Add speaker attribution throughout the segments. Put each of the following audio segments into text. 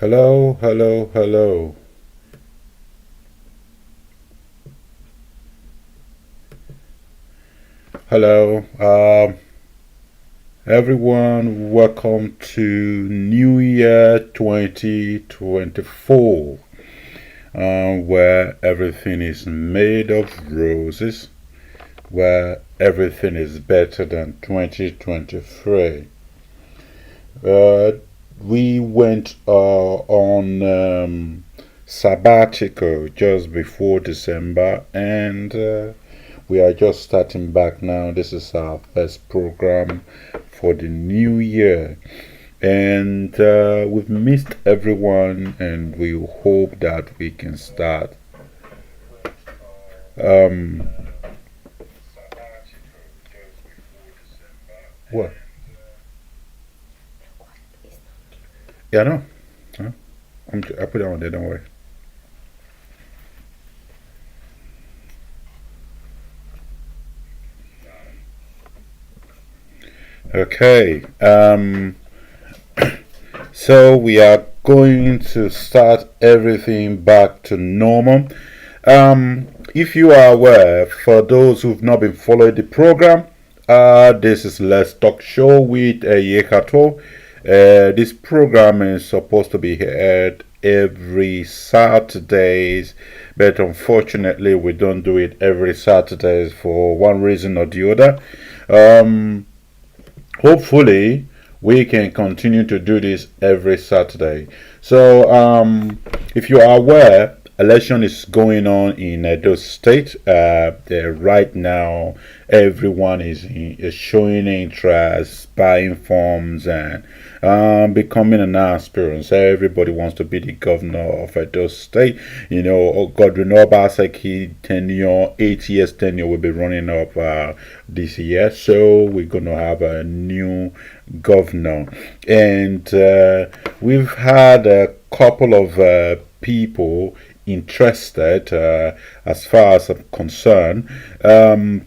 Speaker 1: Hello, hello, hello. Hello, everyone. Welcome to New Year 2024, where everything is made of roses, where everything is better than 2023. Uh, we went on sabbatical just before December, and we are just starting back now. This is our first program for the new year, and we've missed everyone, and we hope that we can start. Um, what? Yeah, no. Huh? I put it on there. Don't worry. Okay. So we are going to start everything back to normal. If you are aware, for those who've not been following the program, this is Let's Talk Show with Yekato. This program is supposed to be aired every Saturdays, but unfortunately, we don't do it every Saturdays for one reason or the other. Um, Hopefully we can continue to do this every Saturday. So if you are aware, election is going on in Edo State. Right now everyone is showing interest, buying forms, and becoming an aspirant. So everybody wants to be the governor of Edo State. You know, Governor Obaseki tenure, 8 years tenure will be running up this year. So we're going to have a new governor. And we've had a couple of people interested as far as I'm concerned.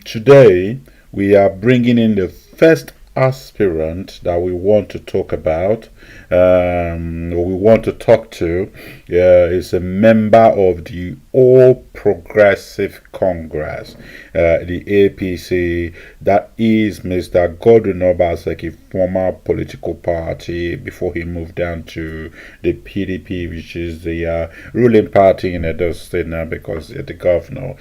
Speaker 1: Today, we are bringing in the first aspirant that we want to talk about, or we want to talk to, is a member of the All Progressive Congress, the APC. That is Mr. Godwin Obaseki, former political party before he moved down to the PDP, which is the ruling party in Edo State now because they're the governor.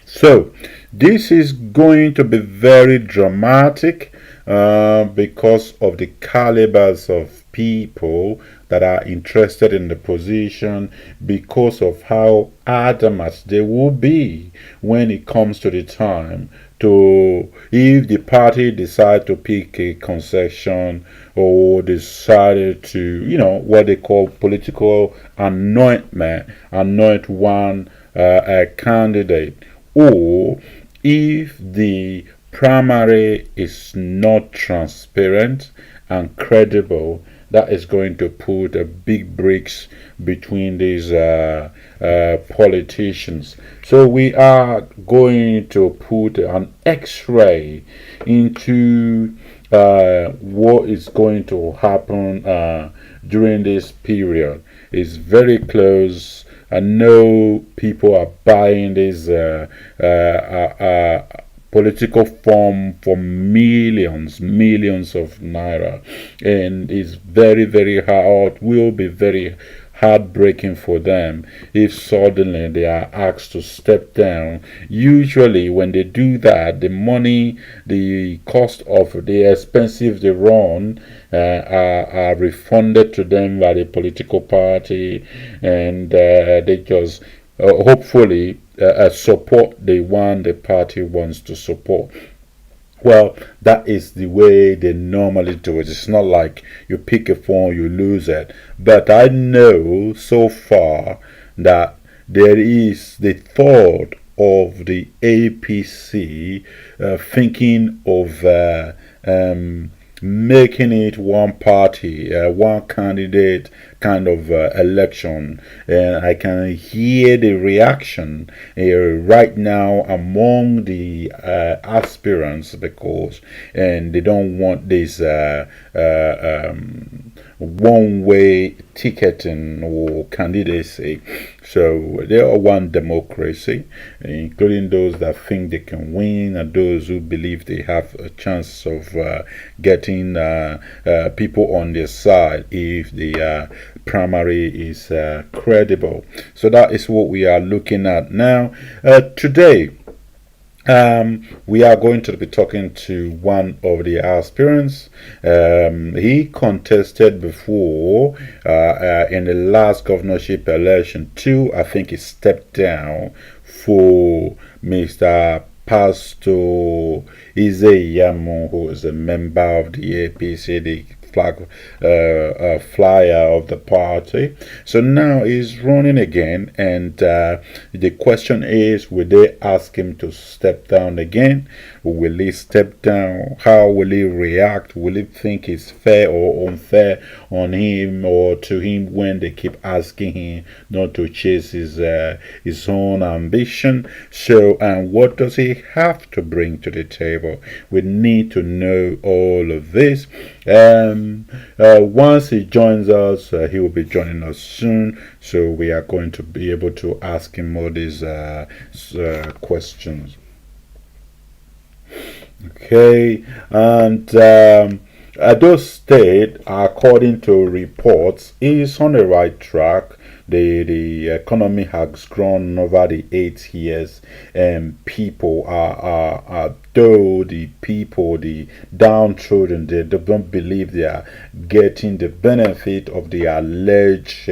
Speaker 1: So, this is going to be very dramatic because of the calibers of people that are interested in the position, because of how adamant they will be when it comes to the time to, if the party decide to pick a concession or decided to, what they call political anoint one a candidate, or if the primary is not transparent and credible, that is going to put a big bricks between these politicians. So we are going to put an X-ray into what is going to happen during this period. It's very close. I know people are buying this political form for millions of naira, and it's very, very hard. Will be very heartbreaking for them if suddenly they are asked to step down. Usually, when they do that, the money, the cost of the expenses they run are refunded to them by the political party, and they just hopefully support the one the party wants to support. Well, that is the way they normally do it. It's not like you pick a phone, you lose it. But I know so far that there is the thought of the APC thinking of making it one party, one candidate kind of election. And I can hear the reaction right now among the aspirants, because and they don't want this one-way ticketing or candidacy. So they all want democracy, including those that think they can win and those who believe they have a chance of getting people on their side if the primary is credible. So that is what we are looking at now. Today, we are going to be talking to one of the aspirants. He contested before in the last governorship election too. I think he stepped down for Mr. Pastor Izeyamo, who is a member of the APC, the flag flyer of the party. So now he's running again, and the question is, will they ask him to step down again? Will he step down? How will he react? Will he think it's fair or unfair on him or to him when they keep asking him not to chase his own ambition? So, and what does he have to bring to the table? We need to know all of this. Once he joins us, he will be joining us soon. So we are going to be able to ask him all these questions. Okay, and Edo State, according to reports, is on the right track. The economy has grown over the 8 years, and people are though the people, the downtrodden, they don't believe they are getting the benefit of the alleged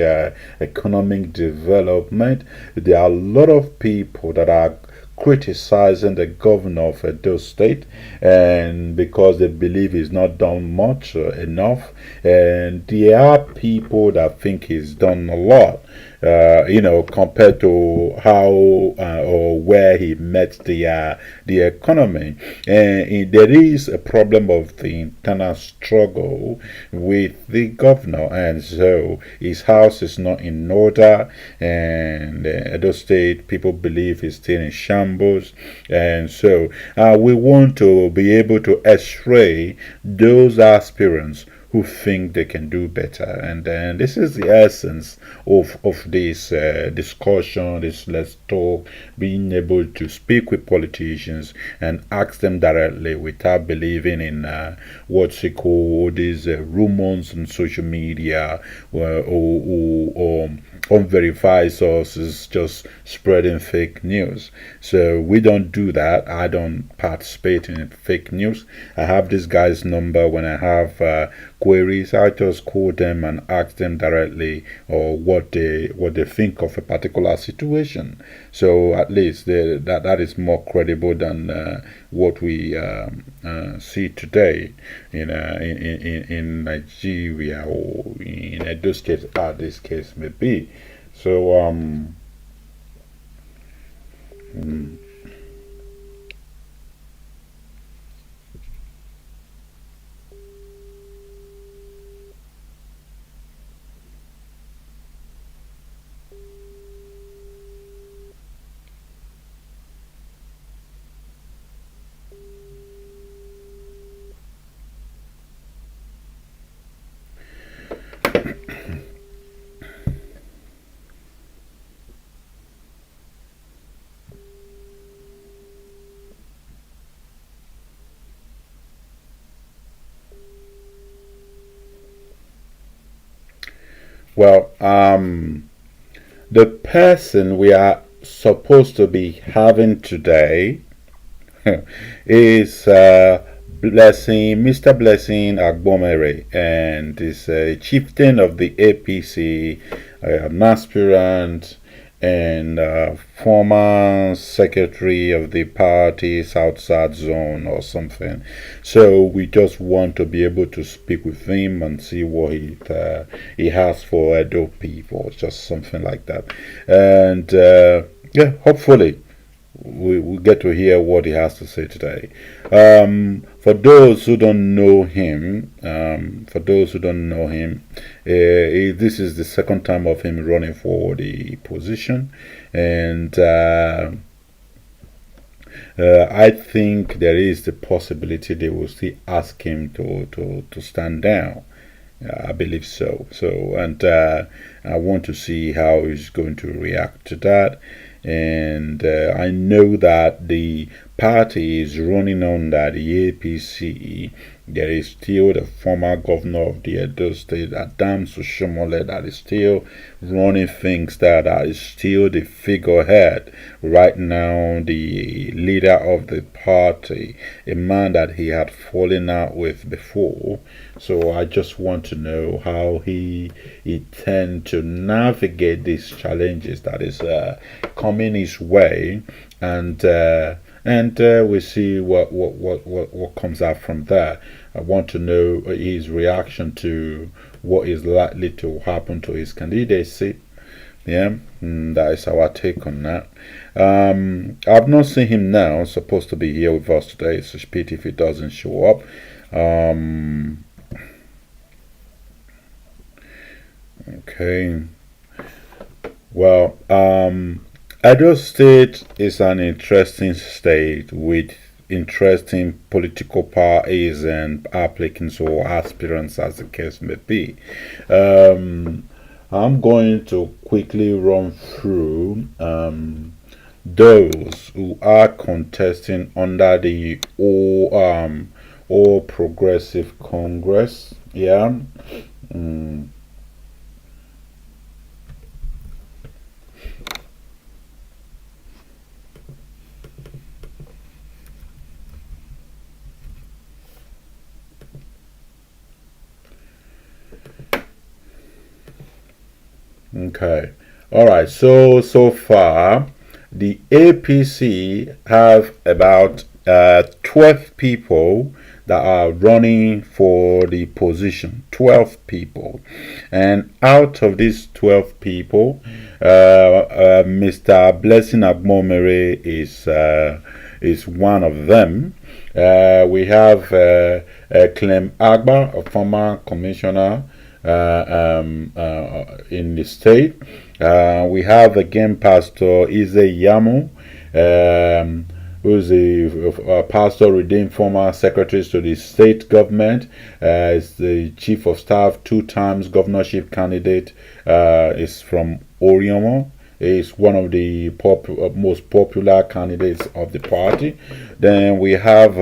Speaker 1: economic development. There are a lot of people that are criticizing the governor of Edo State, and because they believe he's not done much enough, and there are people that think he's done a lot, compared to how or where he met the economy. And there is a problem of the internal struggle with the governor, and so his house is not in order, and Edo State people believe he's still in shambles, and so we want to be able to x-ray those aspirants who think they can do better. And then this is the essence of this discussion, this let's talk, being able to speak with politicians and ask them directly without believing in what's it called, these rumors on social media or unverified sources just spreading fake news. So we don't do that. I don't participate in fake news. I have this guy's number. When I have queries, I just call them and ask them directly or what they think of a particular situation. So at least that is more credible than what we see today in Nigeria or in Edo State, as this case may be. So well, the person we are supposed to be having today is Mr. Blessing Agbomhere, and is a chieftain of the APC, an aspirant, and former secretary of the party South South Zone or something. So we just want to be able to speak with him and see what he has for Edo people, just something like that. And yeah, hopefully we get to hear what he has to say today. For those who don't know him, this is the second time of him running for the position, and I think there is the possibility they will still ask him to stand down. I believe so. And I want to see how he's going to react to that. And I know that the party is running under the APC. There is still the former governor of the Edo State, Adams Oshiomhole, that is still running things, that is still the figurehead right now, the leader of the party, a man that he had fallen out with before. So I just want to know how he tend to navigate these challenges that is coming his way, and we see what comes out from there. I want to know his reaction to what is likely to happen to his candidacy. Yeah, that is our take on that. I've not seen him now. Supposed to be here with us today. It's a pity if he doesn't show up. Okay. Well, Edo State is an interesting state with interesting political parties and applicants or aspirants, as the case may be. I'm going to quickly run through those who are contesting under the All Progressive Congress. Yeah. Okay. All right. So far, the APC have about 12 people that are running for the position. 12 people, and out of these 12 people, Mr. Blessing Agbomhere is one of them. We have Clem Agba, a former commissioner in the state. We have again Pastor Ize Yamu, who's a pastor redeemed, former secretary to the state government, is the chief of staff, 2 times governorship candidate, is from Oriomo. Is one of the most popular candidates of the party. Then we have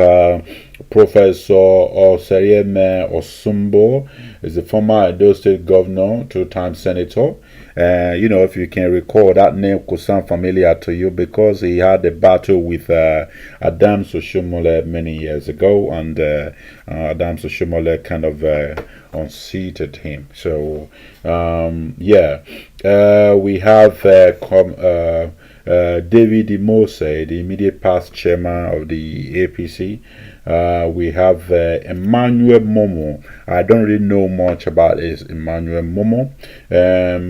Speaker 1: Professor Oserieme Osumbo, is the former Edo State governor, 2-time senator. If you can recall, that name could sound familiar to you because he had a battle with Adams Oshiomhole many years ago, and Adams Oshiomhole kind of unseated him. So, we have David Mose, the immediate past chairman of the APC. We have Emmanuel Momo. I don't really know much about this Emmanuel Momo.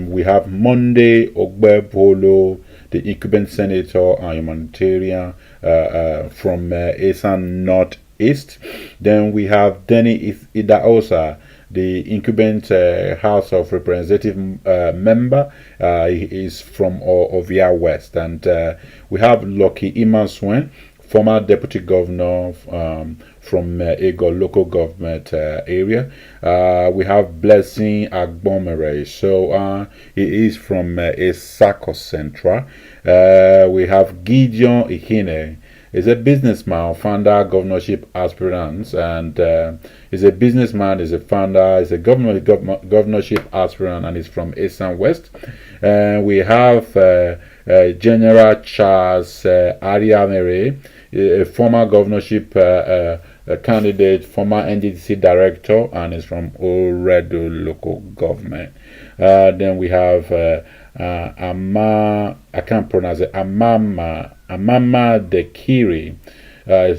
Speaker 1: We have Monday Ogbebolo, the incumbent senator and humanitarian from Esan Northeast. Then we have Denny Idaosa, the incumbent House of Representative member. He is from Ovia West. And we have Lucky Imaswen, former deputy governor from Ego local government area. We have Blessing Agbomhere, so he is from Esako Central. We have Gideon Ihine. He's a businessman, founder, governorship aspirants, and he's a businessman, he's a founder, he's a governorship aspirant, and he's from Esan West. We have General Charles Ariamere, a former governorship candidate, former NDC director, and is from Oredo local government. Then we have I can't pronounce it, Amama Dekiri,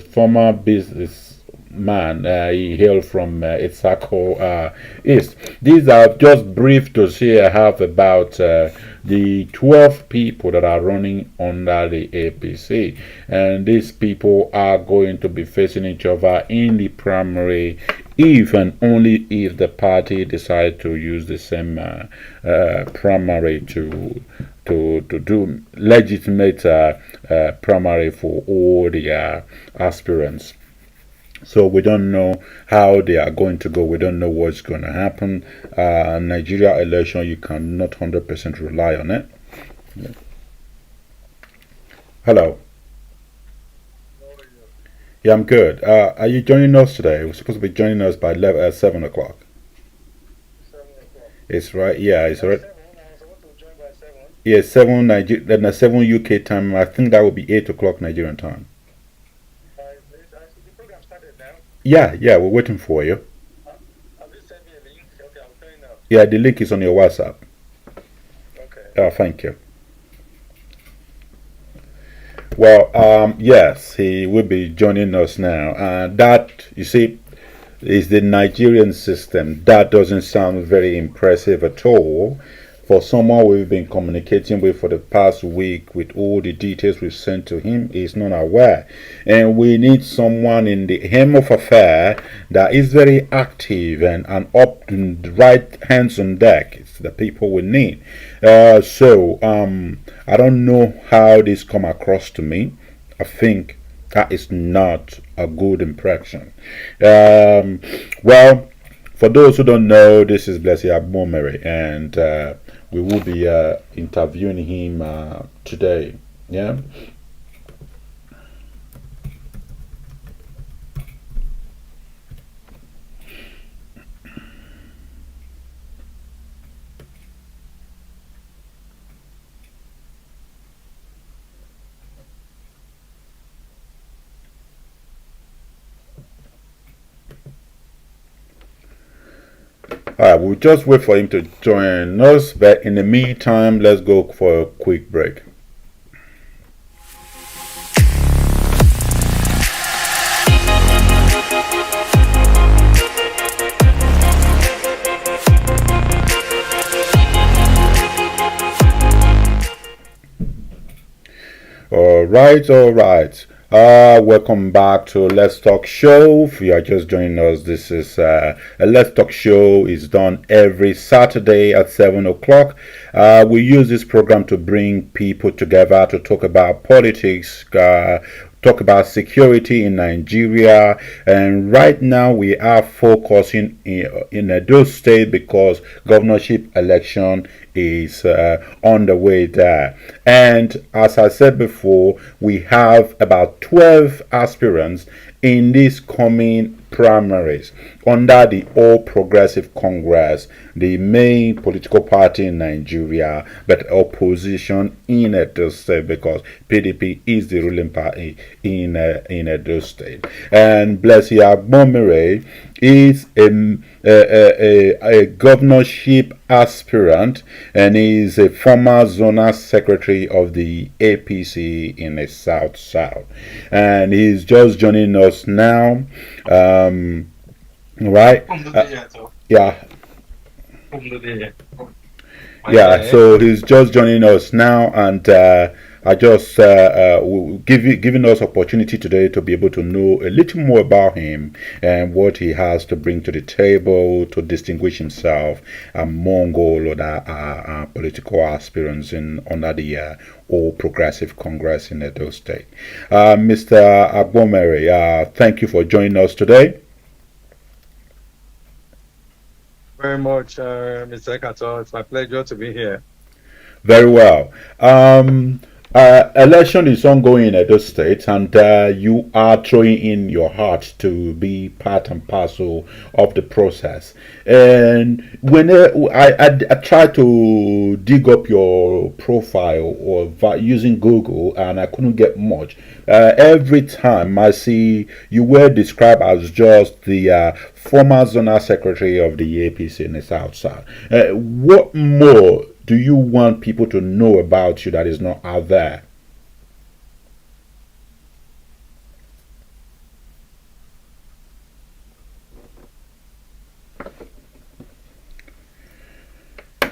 Speaker 1: former businessman. He hailed from Etsako East. These are just brief to say I have about the 12 people that are running under the APC, and these people are going to be facing each other in the primary if and only if the party decide to use the same primary to do legitimate primary for all the aspirants. So we don't know how they are going to go. We don't know what's going to happen. Nigeria election, you cannot 100% rely on it. Yeah. Hello. Yeah, I'm good. Are you joining us today? We're supposed to be joining us by 7 o'clock. It's right. Yeah, it's right. Yeah, 7 then 7 UK time. I think that will be 8 o'clock Nigerian time. Yeah, yeah, we're waiting for you. Yeah, the link is on your WhatsApp. Thank you. Well, yes, he will be joining us now. That, you see, is the Nigerian system. That doesn't sound very impressive at all. For someone we've been communicating with for the past week, with all the details we've sent to him, he's not aware. And we need someone in the hem of affair that is very active and up to the right hands on deck. It's the people we need. I don't know how this come across to me. I think that is not a good impression. Well, for those who don't know, this is Blessing Agbomhere, and we will be interviewing him today. Yeah. Alright, we'll just wait for him to join us, but in the meantime, let's go for a quick break. All right. Welcome back to Let's Talk Show. If you are just joining us, this is a Let's Talk Show. Is done every Saturday at 7 o'clock. We use this program to bring people together to talk about politics, talk about security in Nigeria, and right now we are focusing in Edo State because governorship election is on the way there. And as I said before, we have about 12 aspirants in these coming primaries under the All Progressive Congress, the main political party in Nigeria, but opposition in Edo State because PDP is the ruling party in Edo State. And Blessing Agbomhere is a governorship aspirant, and is a former zonal secretary of the APC in the South. And he's just joining us now. Right? Yeah. Yeah, so he's just joining us now, and I just giving us opportunity today to be able to know a little more about him and what he has to bring to the table to distinguish himself among all other political aspirants under the All Progressive Congress in Edo State. Mr. Agbomhere, thank you for joining us today.
Speaker 2: Very much, Mr. Ekato. It's my pleasure to be here.
Speaker 1: Very well. Election is ongoing in Edo State, and you are throwing in your heart to be part and parcel of the process. And when I tried to dig up your profile or using Google, and I couldn't get much. Every time I see you were described as just the former zonal secretary of the APC in the South Side. What more do you want people to know about you that is not out there?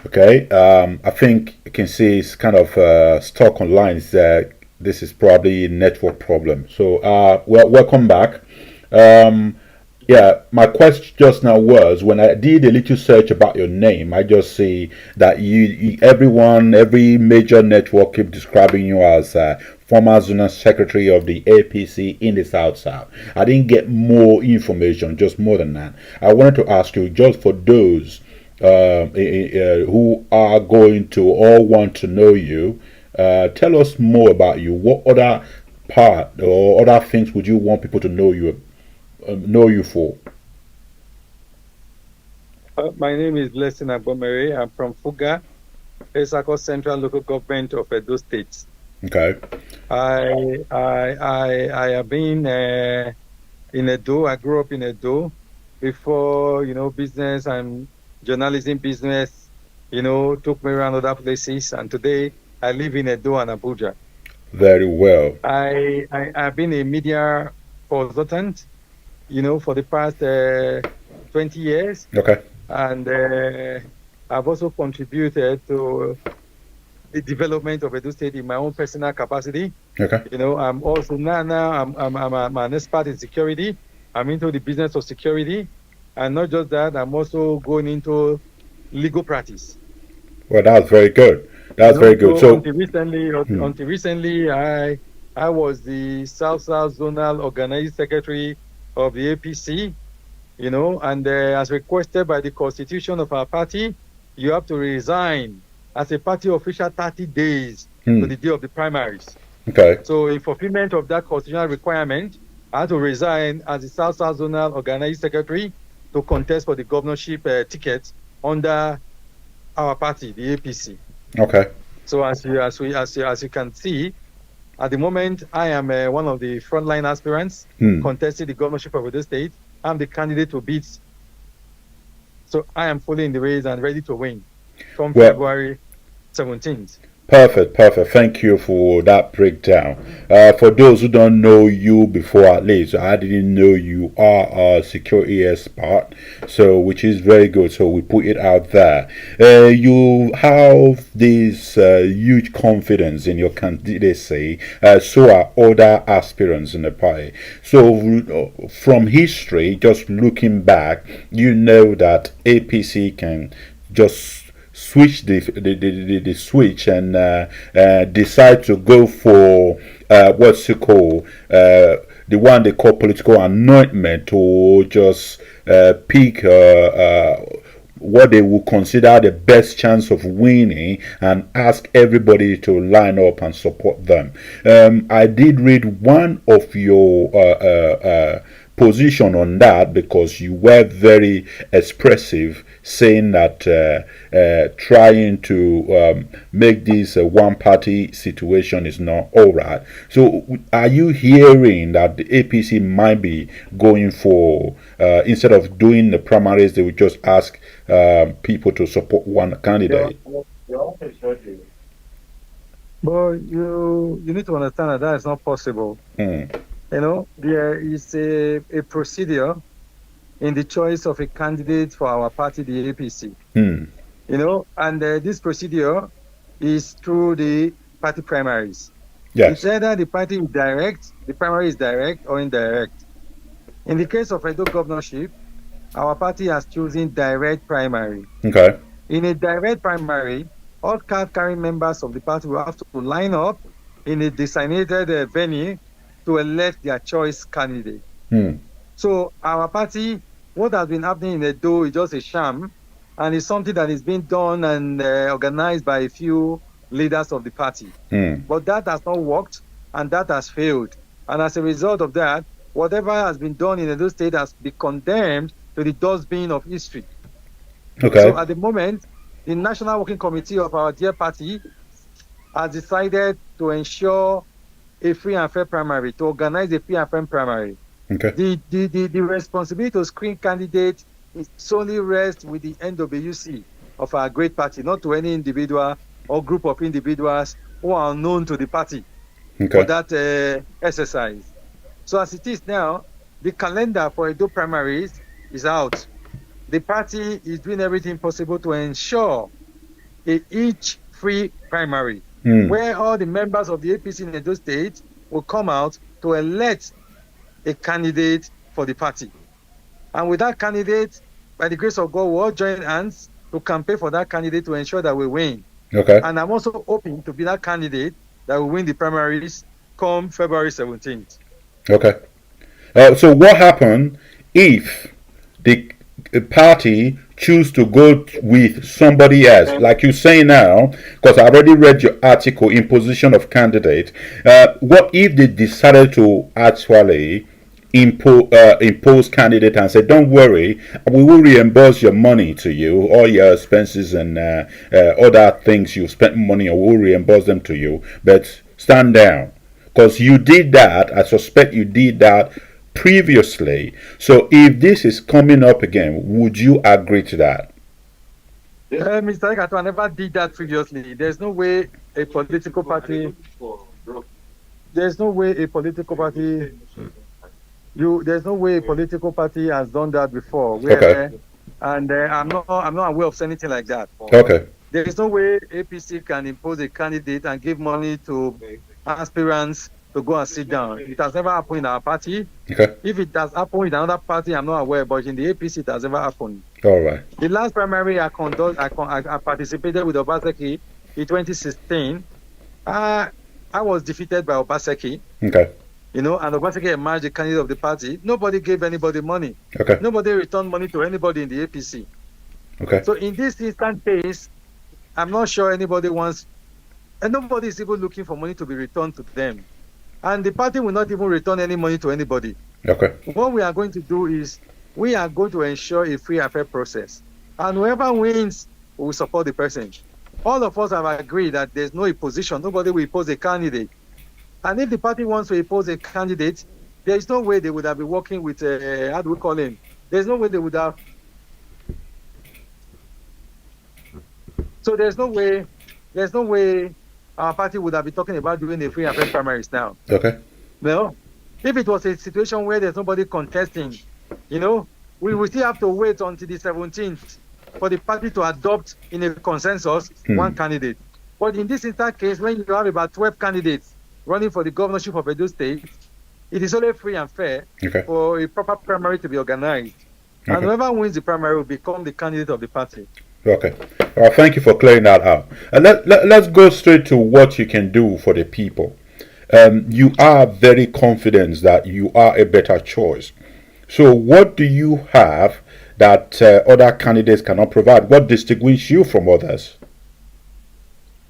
Speaker 1: Okay, I think you can see it's kind of stuck online. This is probably a network problem. So, welcome back. Yeah, my question just now was when I did a little search about your name, I just see that every major network keep describing you as former zonal secretary of the APC in the South South. I didn't get more information, just more than that. I wanted to ask you, just for those who are going to or want to know you, tell us more about you. What other part or other things would you want people to know you for?
Speaker 2: My name is Blessing Agbomhere. I'm from Fuga, Esako Central Local Government of Edo State.
Speaker 1: Okay.
Speaker 2: I have been in Edo. I grew up in Edo before, business and journalism business, took me around other places. And today I live in Edo and Abuja.
Speaker 1: Very well.
Speaker 2: I've been a media consultant, for the past 20 years.
Speaker 1: Okay.
Speaker 2: And I've also contributed to the development of Edo State in my own personal capacity.
Speaker 1: Okay.
Speaker 2: I'm also now I'm an expert in security. I'm into the business of security, and not just that, I'm also going into legal practice.
Speaker 1: Well, that's very good. That's very good. So
Speaker 2: until recently, I was the South Zonal Organizing Secretary of the APC. And as requested by the constitution of our party, you have to resign as a party official 30 days to the day of the primaries.
Speaker 1: Okay.
Speaker 2: So in fulfillment of that constitutional requirement, I had to resign as the South Zonal Organizing Secretary to contest for the governorship ticket under our party, the APC.
Speaker 1: Okay.
Speaker 2: So as you can see, at the moment, I am one of the frontline aspirants contesting the governorship of Edo State. I'm the candidate to beat. So I am fully in the race and ready to win from February 17th.
Speaker 1: Perfect. Thank you for that breakdown. For those who don't know you before, at least I didn't know you are a security expert, so which is very good. So we put it out there. You have this huge confidence in your candidacy. So are other aspirants in the party. So from history, just looking back, you know that APC can just switch the switch and decide to go for what's it called, the one they call political anointment, or just pick what they will consider the best chance of winning and ask everybody to line up and support them. I did read one of your position on that, because you were very expressive, saying that trying to make this one party situation is not all right. So are you hearing that the APC might be going for, instead of doing the primaries, they would just ask people to support one candidate?
Speaker 2: But you need to understand that is not possible. There is a procedure in the choice of a candidate for our party, the APC. And this procedure is through the party primaries.
Speaker 1: Yes.
Speaker 2: It's either the party is direct, the primary is direct or indirect. In the case of Edo governorship, our party has chosen direct primary.
Speaker 1: Okay.
Speaker 2: In a direct primary, all card-carrying members of the party will have to line up in a designated venue to elect their choice candidate. So our party, what has been happening in Edo is just a sham, and it's something that is being done and organized by a few leaders of the party. But that has not worked, and that has failed. And as a result of that, whatever has been done in Edo State has been condemned to the dustbin of history.
Speaker 1: Okay.
Speaker 2: So at the moment, the National Working Committee of our dear party has decided to ensure a free and fair primary, to organize a free and fair primary.
Speaker 1: Okay.
Speaker 2: The responsibility to screen candidates solely rests with the NWC of our great party, not to any individual or group of individuals who are known to the party for that exercise. So as it is now, the calendar for Edo primaries is out. The party is doing everything possible to ensure each free primary, where all the members of the APC in Edo State will come out to elect a candidate for the party. And with that candidate, by the grace of God, we'll all join hands to campaign for that candidate to ensure that we win.
Speaker 1: Okay.
Speaker 2: And I'm also hoping to be that candidate that will win the primaries come February 17th.
Speaker 1: Okay. So what happened if the party choose to go with somebody else, like you say now? Because I already read your article, imposition of candidate. What if they decided to actually impose candidate and say, don't worry, we will reimburse your money to you, all your expenses and other things you spent money on, we'll reimburse them to you, but stand down, because you did that. I suspect you did that previously. So if this is coming up again, would you agree to that?
Speaker 2: Mr. Ekato, I never did that previously. There's no way a political party. There's no way a political party. There's no way a political party has done that before.
Speaker 1: Okay.
Speaker 2: And I'm not aware of anything like that.
Speaker 1: Okay.
Speaker 2: There is no way APC can impose a candidate and give money to aspirants to go and sit down. It has never happened in our party.
Speaker 1: Okay.
Speaker 2: If it has happened in another party, I'm not aware, but in the APC, it has never happened.
Speaker 1: All right.
Speaker 2: The last primary I participated with Obaseki in 2016. I was defeated by Obaseki.
Speaker 1: Okay.
Speaker 2: And Obaseki emerged the candidate of the party. Nobody gave anybody money.
Speaker 1: Okay.
Speaker 2: Nobody returned money to anybody in the APC.
Speaker 1: Okay.
Speaker 2: So in this instant case, I'm not sure anybody wants, and nobody is even looking for money to be returned to them. And the party will not even return any money to anybody.
Speaker 1: Okay.
Speaker 2: What we are going to do is we are going to ensure a free and fair process. And whoever wins, we will support the person. All of us have agreed that there's no opposition. Nobody will oppose a candidate. And if the party wants to oppose a candidate, there is no way they would have been working with, how do we call him? There's no way they would have. So there's no way our party would have been talking about doing the free and fair primaries now.
Speaker 1: Okay.
Speaker 2: Well, if it was a situation where there's nobody contesting, we will still have to wait until the 17th for the party to adopt in a consensus one candidate. But in this entire case, when you have about 12 candidates running for the governorship of Edo State, it is only free and fair for a proper primary to be organized. Okay. And whoever wins the primary will become the candidate of the party.
Speaker 1: Okay. Thank you for clearing that out. And let's go straight to what you can do for the people. You are very confident that you are a better choice. So what do you have that other candidates cannot provide? What distinguishes you from others?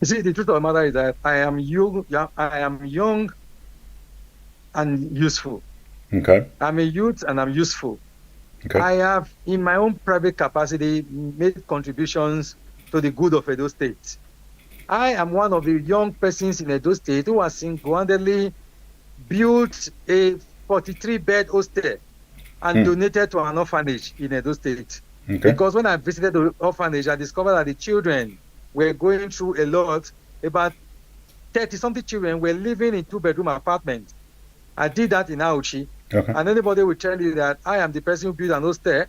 Speaker 2: You see, the truth of the matter is that I am young and useful.
Speaker 1: Okay.
Speaker 2: I'm a youth and I'm useful.
Speaker 1: Okay.
Speaker 2: I have, in my own private capacity, made contributions to the good of Edo State. I am one of the young persons in Edo State who has single-handedly built a 43-bed hostel and donated to an orphanage in Edo State. Okay. Because when I visited the orphanage, I discovered that the children were going through a lot. About 30-something children were living in two-bedroom apartments. I did that in Auchi. Okay. And anybody will tell you that I am the person who built an hostel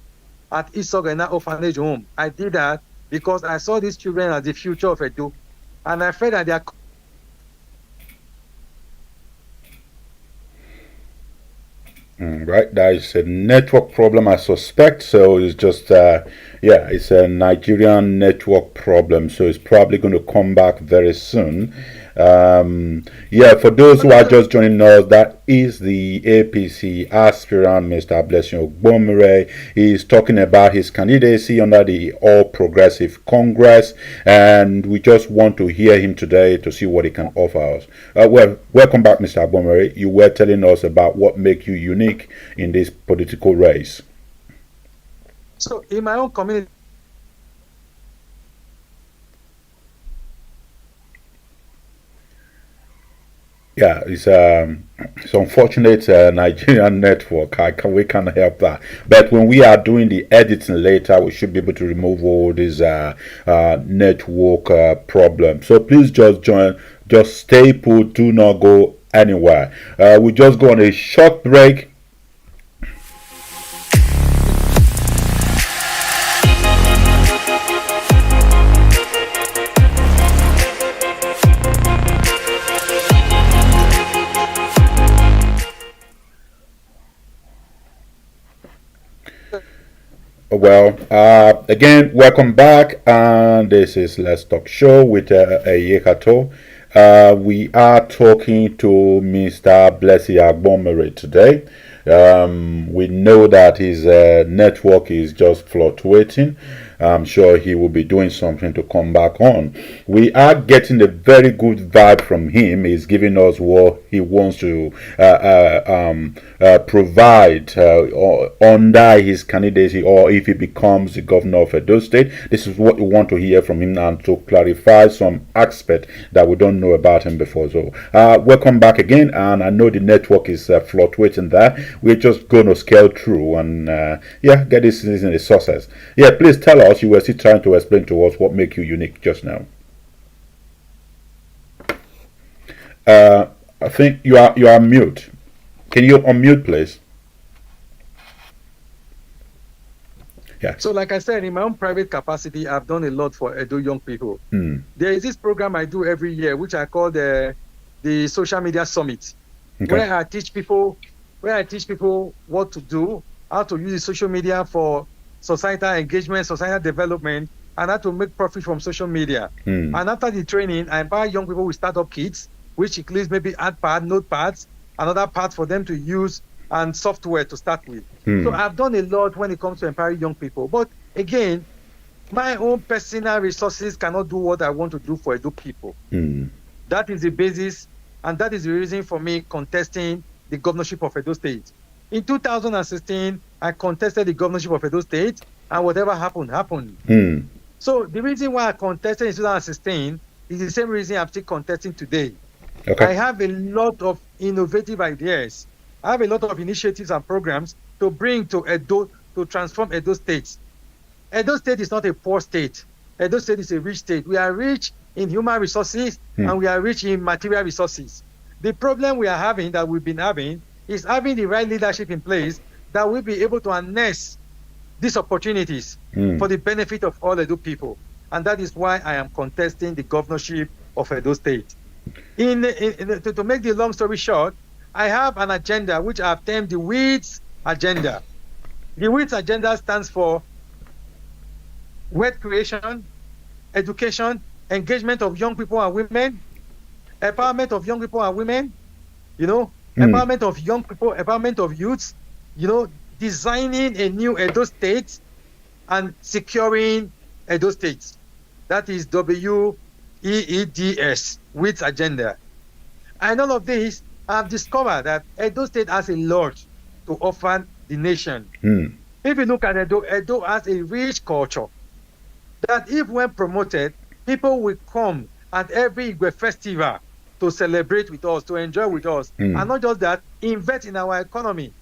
Speaker 2: at Isogana Orphanage Home. I did that because I saw these children as the future of Edo. And I felt that they are...
Speaker 1: Right, that is a network problem, I suspect. So it's just, it's a Nigerian network problem. So it's probably going to come back very soon. For those who are just joining us, that is the APC aspirant, Mr. Blessing Agbomhere. He is talking about his candidacy under the All Progressive Congress, and we just want to hear him today to see what he can offer us. Welcome back, Mr. Agbomhere. You were telling us about what makes you unique in this political race.
Speaker 2: So, in my own community,
Speaker 1: yeah, it's unfortunate Nigerian network. We can't help that. But when we are doing the editing later, we should be able to remove all these network problems. So please just stay put. Do not go anywhere. We just go on a short break. Well, again, welcome back, and this is Let's Talk Show with Yekato. We are talking to Mr. Blessing Agbomhere today. We know that his network is just fluctuating. I'm sure he will be doing something to come back on. We are getting a very good vibe from him. He's giving us what he wants to provide under his candidacy, or if he becomes the governor of Edo State. This is what we want to hear from him and to clarify some aspect that we don't know about him before. So, welcome back again. And I know the network is fluctuating there. We're just going to scale through and get this in the sources. Yeah, please tell us. You were still trying to explain to us what makes you unique just now. I think you are mute. Can you unmute, please?
Speaker 2: Yeah. So, like I said, in my own private capacity, I've done a lot for Edo young people. There is this program I do every year, which I call the Social Media Summit, where I teach people what to do, how to use social media for societal engagement, societal development, and how to make profit from social media. And after the training, I empower young people with startup kits, which includes maybe AdPad, notepads, another part for them to use, and software to start with. So I've done a lot when it comes to empowering young people. But again, my own personal resources cannot do what I want to do for Edo people. That is the basis, and that is the reason for me contesting the governorship of Edo State. In 2016, I contested the governorship of Edo State, and whatever happened, happened. So the reason why I contested in 2016 is the same reason I'm still contesting today. I have a lot of innovative ideas. I have a lot of initiatives and programs to bring to Edo, to transform Edo State. Edo State is not a poor state. Edo State is a rich state. We are rich in human resources and we are rich in material resources. The problem we are having, that we've been having, is having the right leadership in place that will be able to harness these opportunities for the benefit of all Edo people. And that is why I am contesting the governorship of Edo State. To make the long story short, I have an agenda which I have termed the WEEDS agenda. The WEEDS agenda stands for wealth creation, education, engagement of young people and women, empowerment of young people and women, empowerment of young people, empowerment of youths, designing a new Edo State and securing Edo State. That is WEEDS, WEEDS agenda. And all of this, I've discovered that Edo State has a lot to offer the nation. If you look at Edo has a rich culture that if when promoted, people will come at every Igwe festival to celebrate with us, to enjoy with us. And not just that, invest in our economy.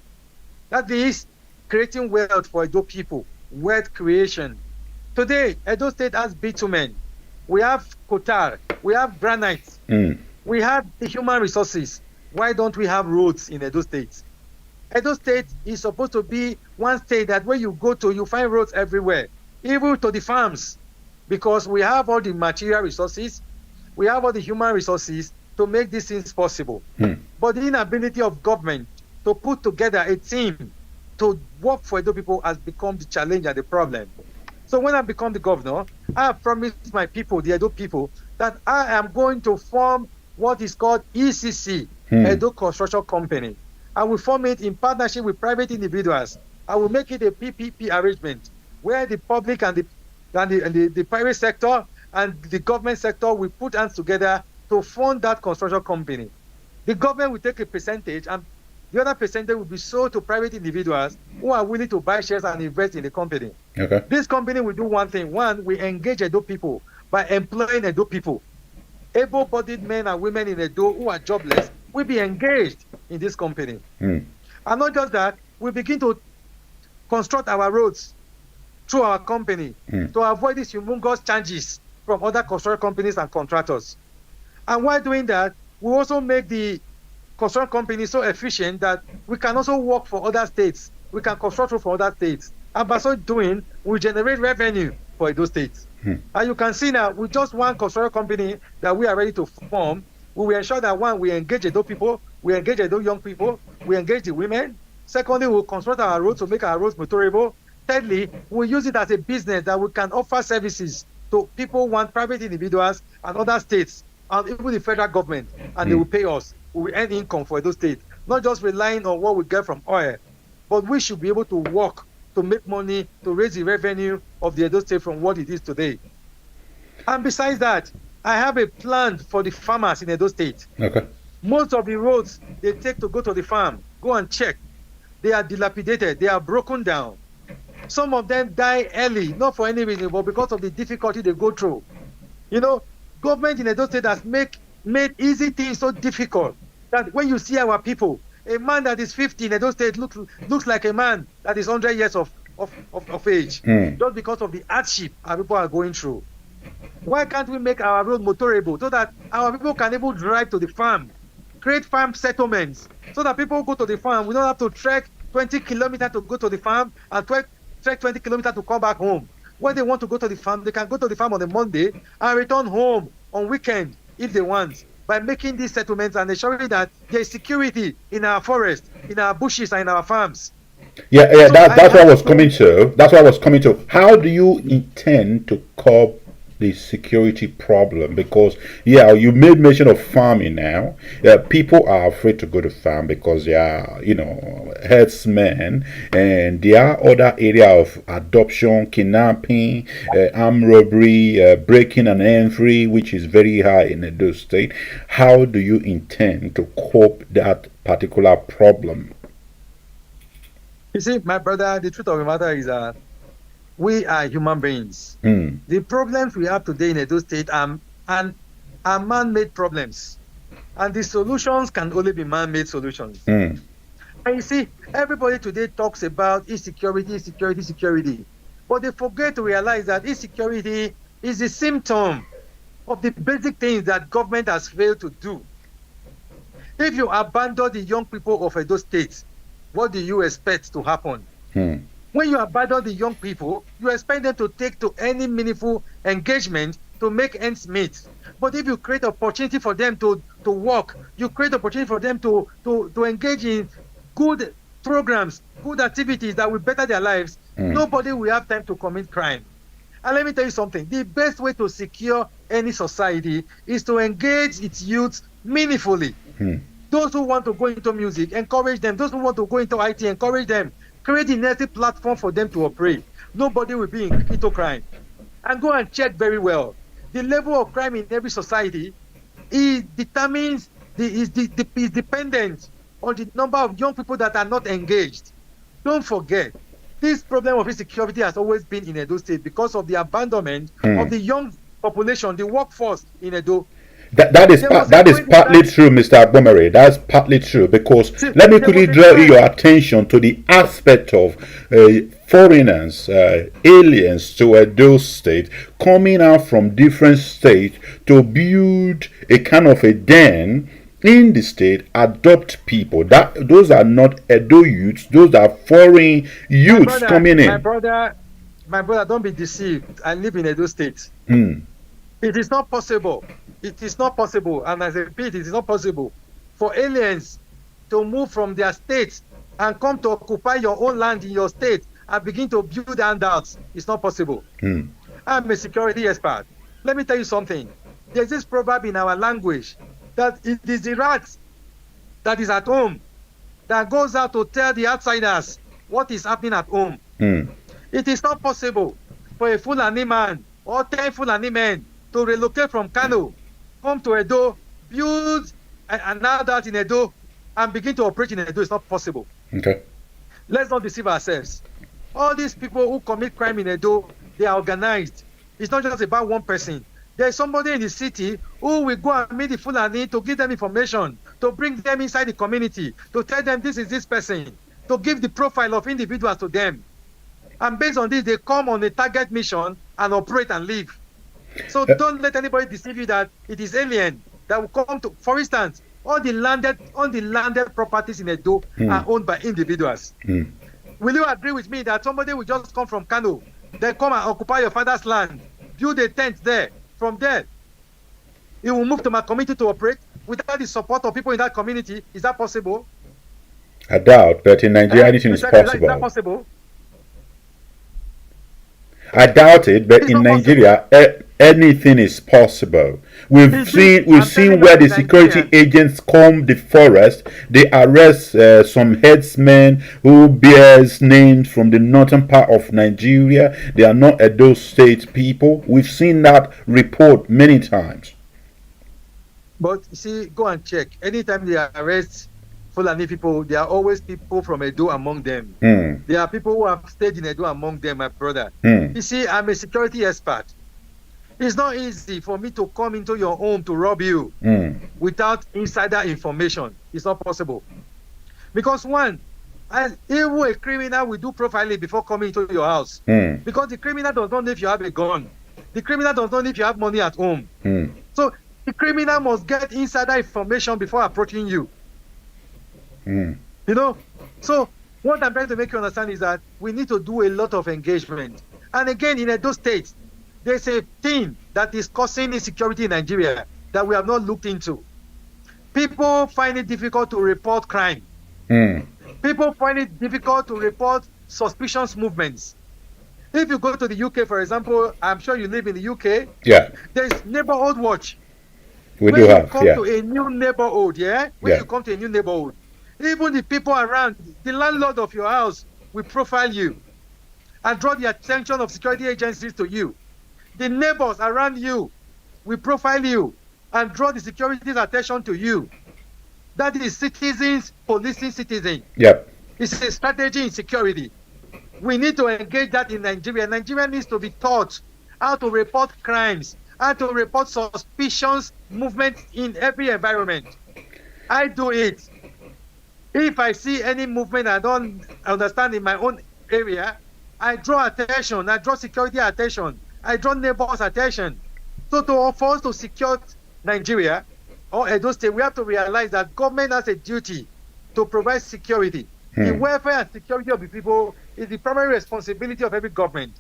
Speaker 2: That is creating wealth for Edo people, wealth creation. Today, Edo State has bitumen. We have kotar, we have granite, we have the human resources. Why don't we have roads in Edo State? Edo State is supposed to be one state that where you go to, you find roads everywhere, even to the farms, because we have all the material resources, we have all the human resources to make these things possible. But the inability of government to put together a team to work for Edo people has become the challenge and the problem. So when I become the governor, I have promised my people, the Edo people, that I am going to form what is called ECC, Edo Construction Company. I will form it in partnership with private individuals. I will make it a PPP arrangement where the public and the private sector and the government sector will put hands together to fund that construction company. The government will take a percentage, and the other percentage will be sold to private individuals who are willing to buy shares and invest in the company. This company will do one thing. One, we engage Edo people by employing Edo people. Able-bodied men and women in Edo who are jobless will be engaged in this company. And not just that, we begin to construct our roads through our company to avoid these humongous charges from other construction companies and contractors. And while doing that, we also make the construction company so efficient that we can also work for other states. We can construct roads for other states. And by so doing, we generate revenue for those states. And you can see now, with just one construction company that we are ready to form, we will ensure that one, we engage Edo people, we engage Edo young people, we engage the women. Secondly, we'll construct our roads to make our roads motorable. Thirdly, we'll use it as a business that we can offer services to people, private individuals and other states and even the federal government, and they will pay us. We will earn income for Edo State, not just relying on what we get from oil, but we should be able to work to make money, to raise the revenue of the Edo State from what it is today. And besides that, I have a plan for the farmers in Edo State.
Speaker 1: Okay.
Speaker 2: Most of the roads they take to go to the farm, go and check. They are dilapidated, they are broken down. Some of them die early, not for any reason, but because of the difficulty they go through. You know, government in Edo State has made easy things so difficult that when you see our people, a man that is 50 in Edo State looks like a man that is 100 years of age, just because of the hardship our people are going through. Why can't we make our road motorable so that our people can even drive to the farm, create farm settlements, so that people go to the farm? We don't have to trek 20 kilometers to go to the farm and trek 20 kilometers to come back home. When they want to go to the farm, they can go to the farm on a Monday and return home on weekend if they want, by making these settlements and ensuring that there is security in our forests, in our bushes, and in our farms.
Speaker 1: Yeah, so that's what I was coming to. That's what I was coming to. How do you intend to curb the security problem? Because you made mention of farming now. People are afraid to go to farm because they are, herdsmen, and there are other area of adoption, kidnapping, armed robbery, breaking and entry, which is very high in Edo State. How do you intend to cope that particular problem?
Speaker 2: You see, my brother, the truth of the matter is that we are human beings. The problems we have today in Edo State are man-made problems. And the solutions can only be man-made solutions. And you see, everybody today talks about insecurity. But they forget to realize that insecurity is a symptom of the basic things that government has failed to do. If you abandon the young people of Edo State, what do you expect to happen? When you abandon the young people, you expect them to take to any meaningful engagement to make ends meet. But if you create opportunity for them to work, you create opportunity for them to engage in good programs, good activities that will better their lives, nobody will have time to commit crime. And let me tell you something, the best way to secure any society is to engage its youth meaningfully. Those who want to go into music, encourage them. Those who want to go into IT, encourage them. Create a native platform for them to operate. Nobody will be into crime. And go and check very well. The level of crime in every society is dependent on the number of young people that are not engaged. Don't forget, this problem of insecurity has always been in Edo State because of the abandonment of the young population, the workforce in Edo.
Speaker 1: That is partly true, Mr. Agbomhere. That's partly true because let me quickly draw your attention to the aspect of foreigners, aliens to Edo State coming out from different states to build a kind of a den in the state, adopt people. Those are not Edo youths; those are foreign youths coming in.
Speaker 2: My brother, don't be deceived. I live in Edo State. It is not possible. It is not possible, and as I repeat, it is not possible for aliens to move from their states and come to occupy your own land in your state and begin to build handouts. It's not possible. I'm a security expert. Let me tell you something. There's this proverb in our language that it is the rat that is at home that goes out to tell the outsiders what is happening at home. It is not possible for a Fulani man or 10 Fulani men to relocate from Kano, come to Edo, build an adult in Edo, and begin to operate in Edo. It's not possible.
Speaker 1: Okay.
Speaker 2: Let's not deceive ourselves. All these people who commit crime in Edo, they are organized. It's not just about one person. There is somebody in the city who will go and meet the Fulani to give them information, to bring them inside the community, to tell them this is this person, to give the profile of individuals to them. And based on this, they come on a target mission and operate and live. So don't let anybody deceive you that it is alien that will come to. For instance, all the landed properties in Edo are owned by individuals. Will you agree with me that somebody will just come from Kano, then come and occupy your father's land, build a tent there? From there, he will move to my community to operate without the support of people in that community. Is that possible?
Speaker 1: I doubt, but in Nigeria, anything is possible.
Speaker 2: Is that possible?
Speaker 1: I doubt it, but in Nigeria, anything is possible. We've seen where the security agents comb the forest. They arrest some headsmen who bears names from the northern part of Nigeria. They are not Edo State people. We've seen that report many times.
Speaker 2: But you see, go and check. Anytime they arrest Fulani people, there are always people from Edo among them. There are people who have stayed in Edo among them, my brother. You see, I'm a security expert. It's not easy for me to come into your home to rob you without insider information. It's not possible. Because one, even a criminal will do profiling before coming into your house. Because the criminal does not know if you have a gun. The criminal does not know if you have money at home. So the criminal must get insider information before approaching you. You know? So what I'm trying to make you understand is that we need to do a lot of engagement. And again, in Edo State, there's a thing that is causing insecurity in Nigeria that we have not looked into. People find it difficult to report crime. People find it difficult to report suspicious movements. If you go to the UK, for example, I'm sure you live in the UK.
Speaker 1: Yeah.
Speaker 2: There's neighborhood watch.
Speaker 1: When
Speaker 2: you come to a new neighborhood, when you come to a new neighborhood, even the people around, the landlord of your house will profile you and draw the attention of security agencies to you. The neighbors around you will profile you and draw the security's attention to you. That is citizens policing citizens.
Speaker 1: Yep.
Speaker 2: It's a strategy in security. We need to engage that in Nigeria. Nigeria needs to be taught how to report crimes, how to report suspicious movements in every environment. I do it. If I see any movement I don't understand in my own area, I draw attention, I draw security attention, I draw neighbors' attention. So for us to secure Nigeria or Edo State, we have to realize that government has a duty to provide security. The welfare and security of the people is the primary responsibility of every government.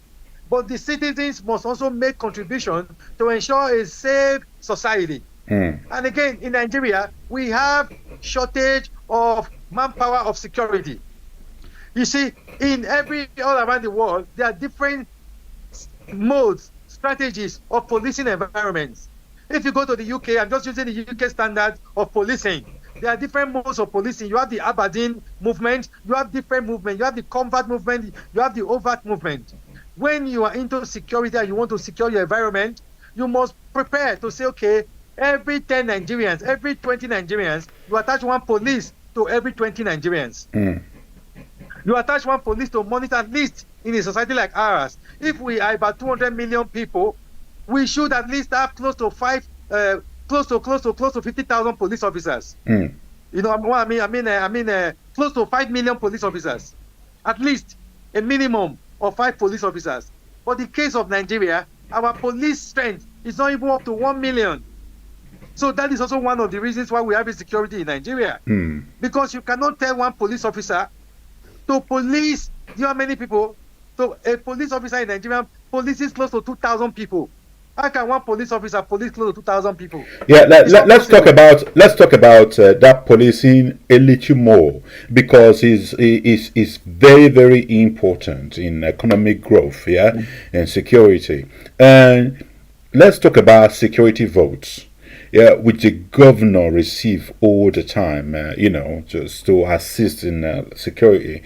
Speaker 2: But the citizens must also make contribution to ensure a safe society. And again, in Nigeria, we have shortage of manpower of security. You see, all around the world, there are different modes, strategies of policing environments. If you go to the UK, I'm just using the UK standard of policing. There are different modes of policing. You have the Aberdeen movement, you have different movement, you have the covert movement, you have the overt movement. When you are into security and you want to secure your environment, you must prepare to say, okay, every 10 Nigerians, every 20 Nigerians, you attach one police to every 20 Nigerians. You attach one police to monitor, at least in a society like ours. If we are about 200 million people, we should at least have close to 50,000 police officers. You know what I mean? Close to 5 million police officers. At least a minimum of 5 police officers. But the case of Nigeria, our police strength is not even up to 1 million. So that is also one of the reasons why we have insecurity in Nigeria. Because you cannot tell one police officer to police, you know how many people? So a police officer in Nigeria polices close to 2,000 people. How can one police officer police close to 2,000 people?
Speaker 1: Yeah, let's talk about that policing a little more, because it's very, very important in economic growth, and security. And let's talk about security votes, which the governor receive all the time, just to assist in security.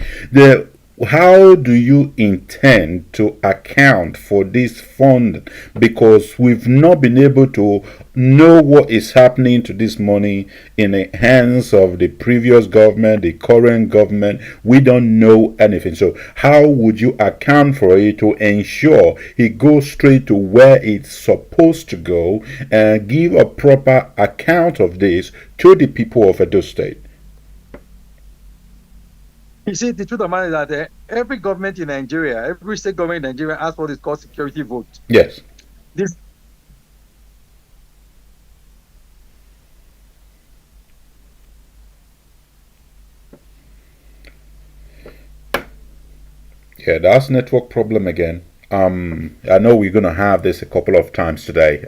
Speaker 1: How do you intend to account for this fund? Because we've not been able to know what is happening to this money in the hands of the previous government, the current government. We don't know anything. So how would you account for it to ensure it goes straight to where it's supposed to go, and give a proper account of this to the people of Edo State?
Speaker 2: You see, the truth of the matter is that every government in Nigeria, every state government in Nigeria has what is called security vote.
Speaker 1: Yes. Yeah, that's network problem again. I know we're going to have this a couple of times today,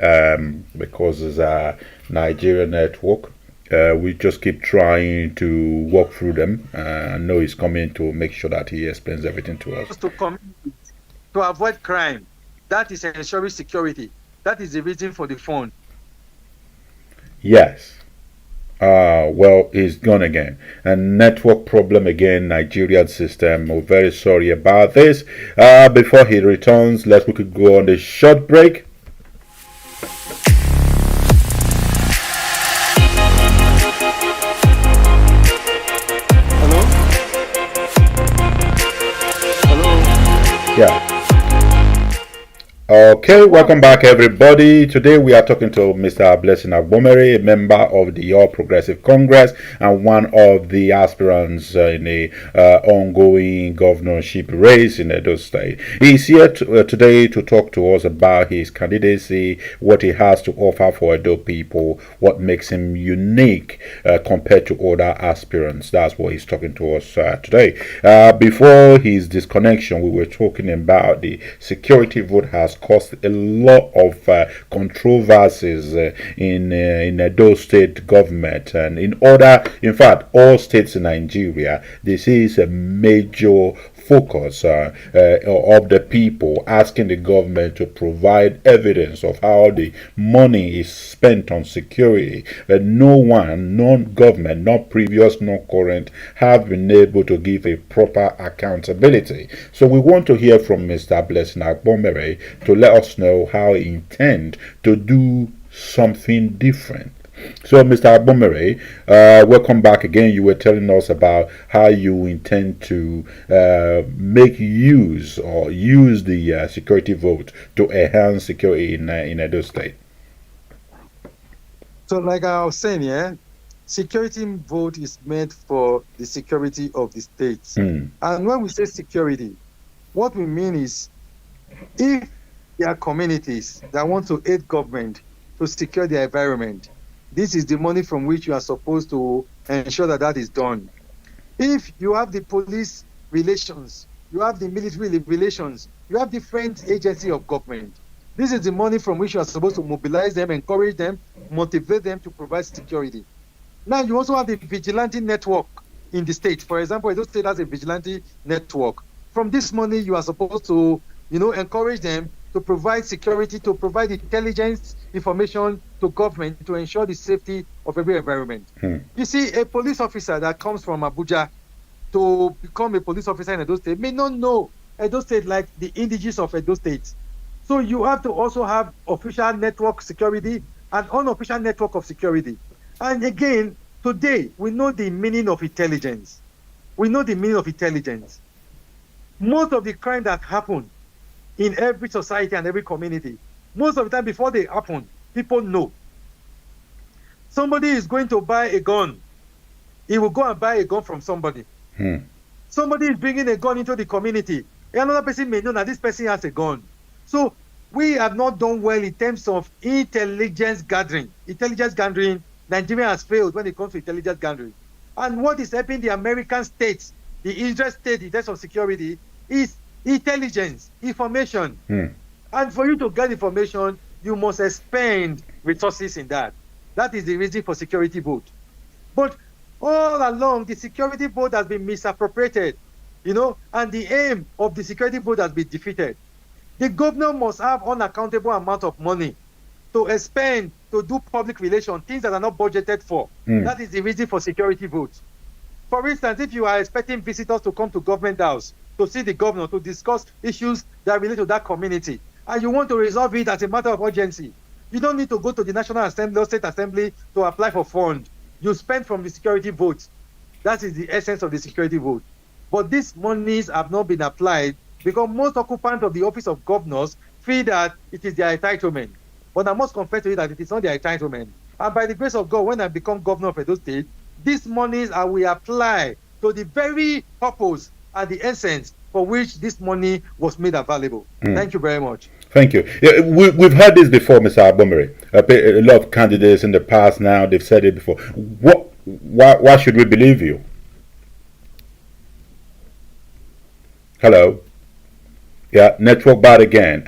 Speaker 1: because it's a Nigerian network. We just keep trying to walk through them. I know he's coming to make sure that he explains everything to us.
Speaker 2: To avoid crime, that is ensuring security. That is the reason for the fund.
Speaker 1: Yes. Well, he's gone again. A network problem again, Nigerian system. We're very sorry about this. Before he returns, we could go on a short break.
Speaker 2: Hello? Hello?
Speaker 1: Yeah. Okay, welcome back everybody. Today we are talking to Mr. Blessing Agbomhere, a member of the All Progressive Congress and one of the aspirants in the ongoing governorship race in Edo State. He's here today to talk to us about his candidacy, what he has to offer for Edo people, what makes him unique compared to other aspirants. That's what he's talking to us today. Before his disconnection, we were talking about the security vote has caused a lot of controversies in Edo State government and in fact, all states in Nigeria. This is a major focus of the people asking the government to provide evidence of how the money is spent on security. But no one, no government, not previous, no current, have been able to give a proper accountability. So we want to hear from Mr. Blessing Agbomhere to let us know how he intends to do something different. So, Mr. Agbomhere, welcome back again. You were telling us about how you intend to make use the security vote to enhance security in Edo State.
Speaker 2: So, like I was saying, yeah, security vote is meant for the security of the states. And when we say security, what we mean is if there are communities that want to aid government to secure their environment, this is the money from which you are supposed to ensure that that is done. If you have the police relations, you have the military relations, you have different agencies of government, this is the money from which you are supposed to mobilize them, encourage them, motivate them to provide security. Now, you also have the vigilante network in the state. For example, Edo State has a vigilante network. From this money, you are supposed to, encourage them to provide security, to provide intelligence information to government to ensure the safety of every environment. You see, a police officer that comes from Abuja to become a police officer in Edo State may not know Edo State like the indigenous of Edo State. So you have to also have official network security and unofficial network of security. And again, today, we know the meaning of intelligence. We know the meaning of intelligence. Most of the crime that happen in every society and every community, most of the time before they happen, people know. Somebody is going to buy a gun. He will go and buy a gun from somebody. Somebody is bringing a gun into the community. Another person may know that this person has a gun. So we have not done well in terms of intelligence gathering. Intelligence gathering, Nigeria has failed when it comes to intelligence gathering. And what is helping the American states, the Israel state in terms of security, is intelligence, information. And for you to get information, you must expend resources in that. That is the reason for security vote. But all along, the security vote has been misappropriated, and the aim of the security vote has been defeated. The governor must have unaccountable amount of money to expend, to do public relations, things that are not budgeted for. That is the reason for security votes. For instance, if you are expecting visitors to come to government house to see the governor, to discuss issues that relate to that community, and you want to resolve it as a matter of urgency, you don't need to go to the National Assembly or State Assembly to apply for funds. You spend from the security vote. That is the essence of the security vote. But these monies have not been applied because most occupants of the office of governors feel that it is their entitlement. But I must confess to you that it is not their entitlement. And by the grace of God, when I become governor of Edo State, these monies I will apply to the very purpose and the essence for which this money was made available. Thank you very much.
Speaker 1: Thank you. Yeah, we've heard this before, Mr. Agbomhere. A lot of candidates in the past now, they've said it before. Why should we believe you? Yeah, network bad again.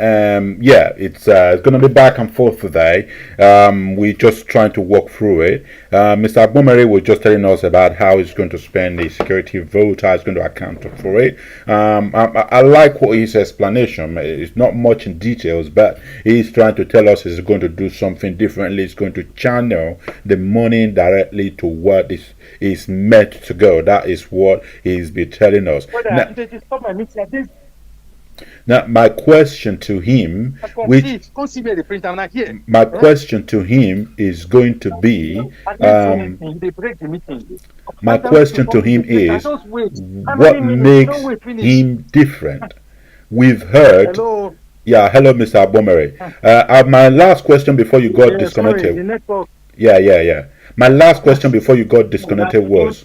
Speaker 1: Yeah, it's going to be back and forth today. We're just trying to walk through it. Mr. Agbomhere was just telling us about how he's going to spend the security vote, how he's going to account for it. I like what his explanation. It's not much in details, but he's trying to tell us he's going to do something differently. He's going to channel the money directly to what is meant to go. That is what he's been telling us. Now, my question to him, my question to him is going to be, my question to him is, what makes him different? We've heard.
Speaker 2: Hello.
Speaker 1: Yeah, hello, Mr. Agbomhere. My last question before you got disconnected. Yeah. My last question before you got disconnected was,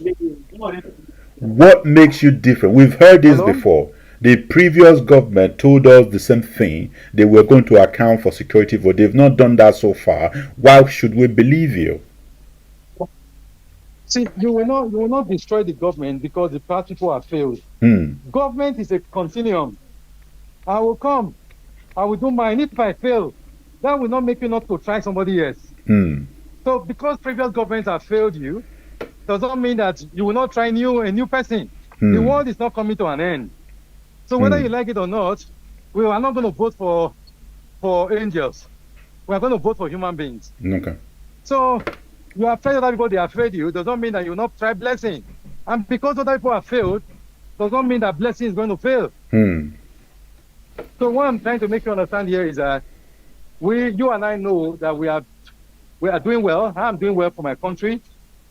Speaker 1: what makes you different? We've heard this before. The previous government told us the same thing. They were going to account for security vote. They've not done that so far. Why should we believe you?
Speaker 2: See, you will not destroy the government because the people have failed. Government is a continuum. I will come. I will do mine. If I fail, that will not make you not to try somebody else. So because previous governments have failed you, does not mean that you will not try a new person. The world is not coming to an end. So whether you like it or not, we are not going to vote for angels. We are going to vote for human beings.
Speaker 1: Okay.
Speaker 2: So you are afraid of other people, they have failed you, does not mean that you will not try blessing. And because other people have failed, does not mean that blessing is going to fail. So what I'm trying to make you understand here is that you and I know that we are doing well. I'm doing well for my country.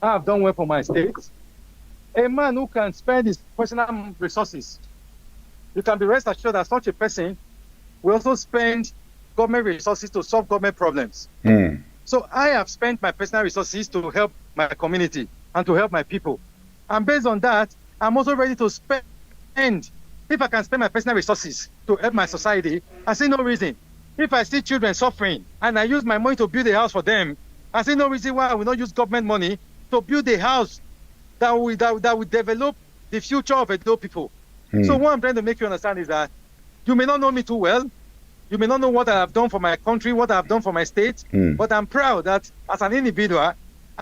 Speaker 2: I have done well for my state. A man who can spend his personal resources, you can be rest assured that such a person will also spend government resources to solve government problems. So I have spent my personal resources to help my community and to help my people. And based on that, I'm also ready to spend. If I can spend my personal resources to help my society, I see no reason. If I see children suffering and I use my money to build a house for them, I see no reason why I will not use government money to build a house that will develop the future of Edo people. So what I'm trying to make you understand is that you may not know me too well. You may not know what I have done for my country, what I have done for my state, but I'm proud that as an individual,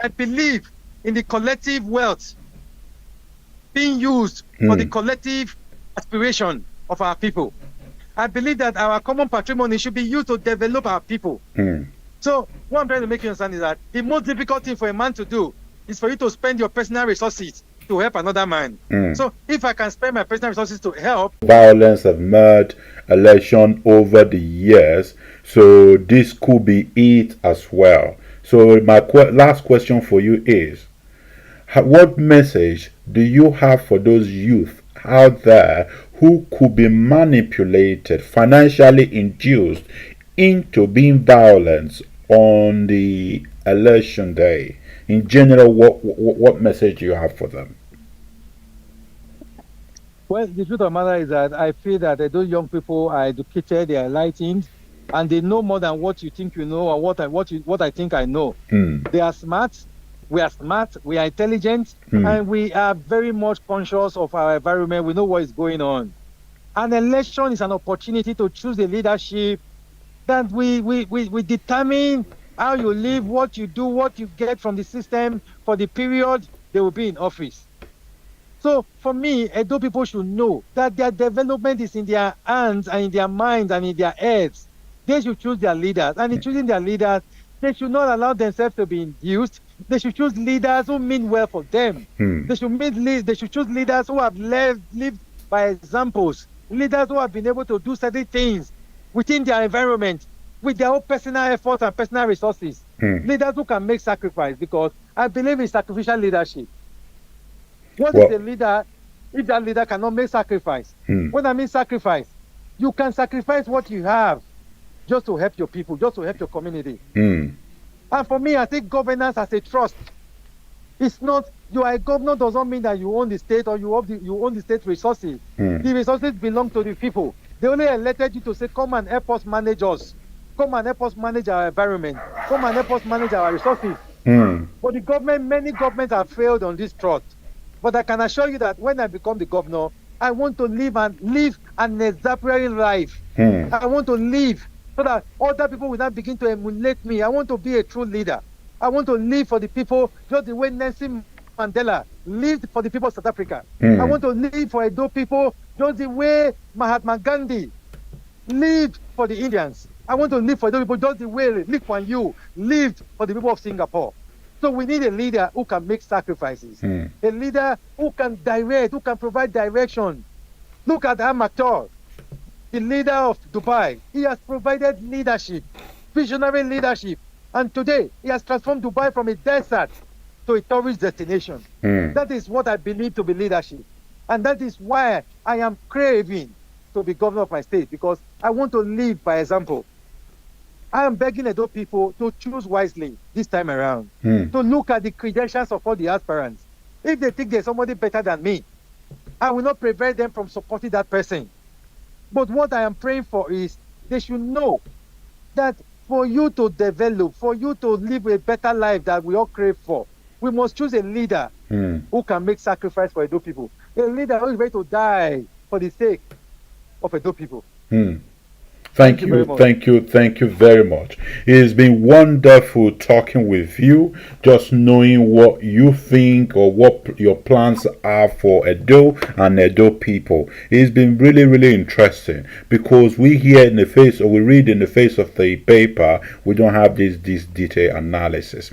Speaker 2: I believe in the collective wealth being used for the collective aspiration of our people. I believe that our common patrimony should be used to develop our people. So what I'm trying to make you understand is that the most difficult thing for a man to do is for you to spend your personal resources to help another man. So if I can spend my personal resources to help.
Speaker 1: Violence have made election over the years, so this could be it as well. So my last question for you is, what message do you have for those youth out there who could be manipulated, financially induced into being violent on the election day? In general, what message do you have for them?
Speaker 2: Well, the truth of the matter is that I feel that those young people are educated, they are enlightened, and they know more than what you think you know or what I think I know. They are smart. We are intelligent, and we are very much conscious of our environment. We know what is going on. An election is an opportunity to choose a leadership that we determine how you live, what you do, what you get from the system for the period they will be in office. So for me, Edo people should know that their development is in their hands and in their minds and in their heads. They should choose their leaders, and in choosing their leaders, they should not allow themselves to be induced. They should choose leaders who mean well for them. They should choose leaders who have lived by examples, leaders who have been able to do certain things within their environment with their own personal efforts and personal resources. Leaders who can make sacrifice, because I believe in sacrificial leadership. What is a leader if that leader cannot make sacrifice? When I mean sacrifice, you can sacrifice what you have just to help your people, just to help your community. And for me, I think governance as a trust. It's not, you are a governor does not mean that you own the state or you own the state resources. The resources belong to the people. They only elected you to say, come and help us manage us. Come and help us manage our environment. Come and help us manage our resources. But the government, many governments have failed on this trust. But I can assure you that when I become the governor, I want to live an exemplary life. I want to live so that other people will not begin to emulate me. I want to be a true leader. I want to live for the people just the way Nelson Mandela lived for the people of South Africa. I want to live for Edo people just the way Mahatma Gandhi lived for the Indians. I want to live for Edo people just the way Lee Kuan Yew lived for the people of Singapore. So we need a leader who can make sacrifices, a leader who can direct, who can provide direction. Look at Amateur, the leader of Dubai. He has provided leadership, visionary leadership. And today, he has transformed Dubai from a desert to a tourist destination. That is what I believe to be leadership. And that is why I am craving to be governor of my state, because I want to live by example. I am begging Edo people to choose wisely this time around, to look at the credentials of all the aspirants. If they think there's somebody better than me, I will not prevent them from supporting that person. But what I am praying for is they should know that for you to develop, for you to live a better life that we all crave for, we must choose a leader who can make sacrifice for Edo people. A leader who is ready to die for the sake of Edo people.
Speaker 1: Thank you very much. It has been wonderful talking with you, just knowing what you think or what your plans are for Edo and Edo people. It's been really, really interesting, because we hear in the face, or we read in the face of the paper, we don't have this detailed analysis.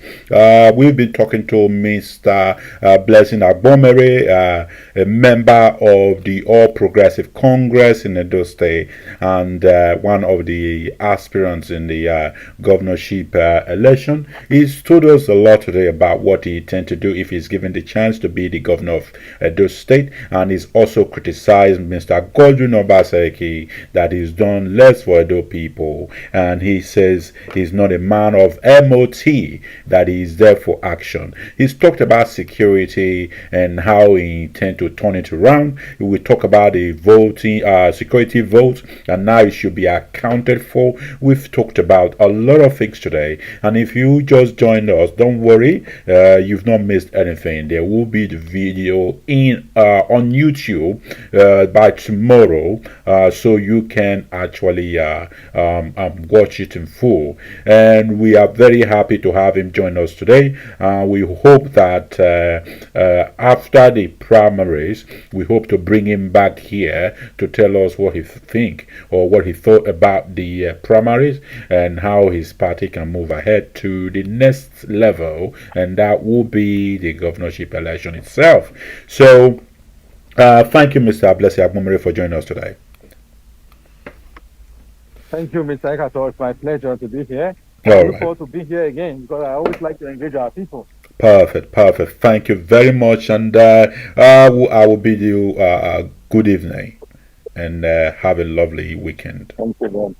Speaker 1: We've been talking to Mr. Blessing Agbomhere, a member of the All Progressive Congress in Edo State, and one of the aspirants in the governorship election. He's told us a lot today about what he intends to do if he's given the chance to be the governor of Edo State, and he's also criticized Mr. Godwin Obaseki that he's done less for Edo people, and he says he's not a man of MOT, that he's there for action. He's talked about security and how he intends to turn it around. We talk about the voting, security vote, and now it should be accounted for. We've talked about a lot of things today, and if you just joined us, don't worry, you've not missed anything. There will be the video in on YouTube by tomorrow, so you can actually watch it in full. And we are very happy to have him join us today. We hope that after the primaries, we hope to bring him back here to tell us what he think or what he thought about the primaries and how his party can move ahead to the next level, and that will be the governorship election itself. So thank you, Mr. Blessing Agbomhere, for joining us today.
Speaker 2: Thank you, Mr. Ekato. It's my pleasure to be here.
Speaker 1: I
Speaker 2: look forward to be here again, because I always like to engage our people.
Speaker 1: Perfect. Thank you very much, and I will bid you good evening, and have a lovely weekend.
Speaker 2: Thank you, man.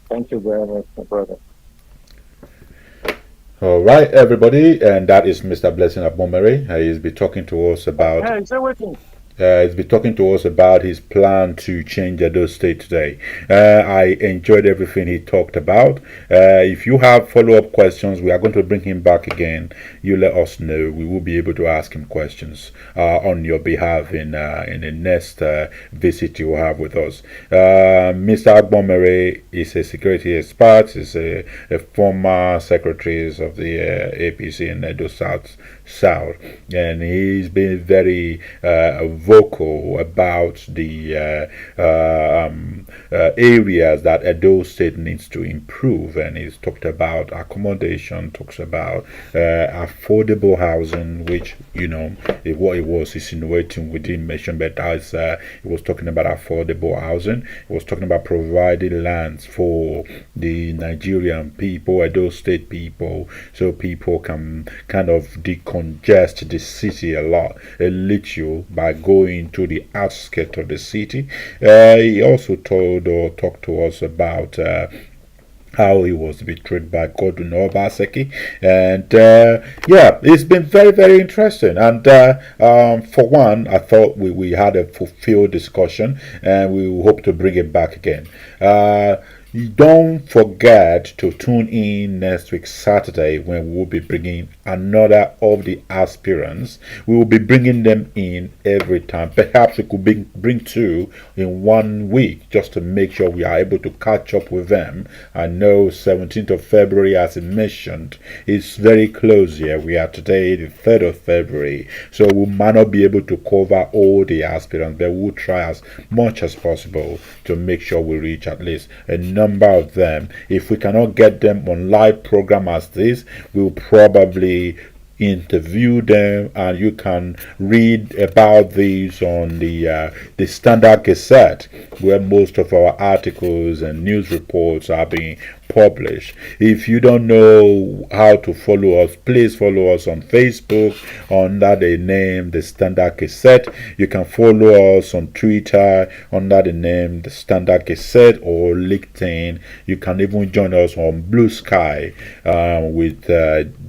Speaker 2: Thank you very much, my brother.
Speaker 1: All right, everybody, and that is Mr. Blessing Agbomhere. He's been talking to us about.
Speaker 2: Hey, stay waiting.
Speaker 1: He's been talking to us about his plan to change Edo State today. I enjoyed everything he talked about. If you have follow-up questions, we are going to bring him back again. You let us know. We will be able to ask him questions on your behalf in the next visit you will have with us. Mr. Agbomhere is a security expert. He's a former secretary of the APC in Edo South, and he's been very vocal about the areas that Edo State needs to improve, and he's talked about accommodation, talks about affordable housing, which what he was insinuating, we didn't mention, but as he was talking about affordable housing, he was talking about providing lands for the Nigerian people, Edo State people, so people can kind of decongest the city a little by going to the outskirts of the city. He also talked to us about how he was betrayed by Godwin Obaseki, and it's been very, very interesting. And for one, I thought we had a fulfilled discussion, and we hope to bring it back again. Don't forget to tune in next week Saturday when we'll be bringing another of the aspirants. We will be bringing them in every time. Perhaps we could bring two in 1 week just to make sure we are able to catch up with them. I know 17th of February, as I mentioned, is very close here. We are today the 3rd of February, so we might not be able to cover all the aspirants, but we'll try as much as possible to make sure we reach at least a number of them. If we cannot get them on live program as this, we'll probably interview them, and you can read about these on the Standard Gazette, where most of our articles and news reports are being published. If you don't know how to follow us, please follow us on Facebook under the name The Standard Gazette. You can follow us on Twitter under the name The Standard Gazette or LinkedIn. You can even join us on Blue Sky with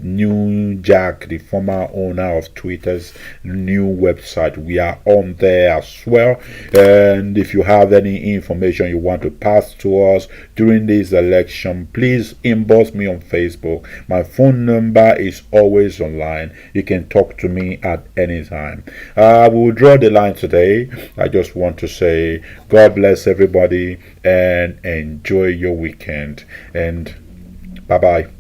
Speaker 1: New Jack, the former owner of Twitter's new website. We are on there as well. And if you have any information you want to pass to us during this election, please inbox me on Facebook. My phone number is always online. You can talk to me at any time. I will draw the line today. I just want to say God bless everybody and enjoy your weekend. And bye bye.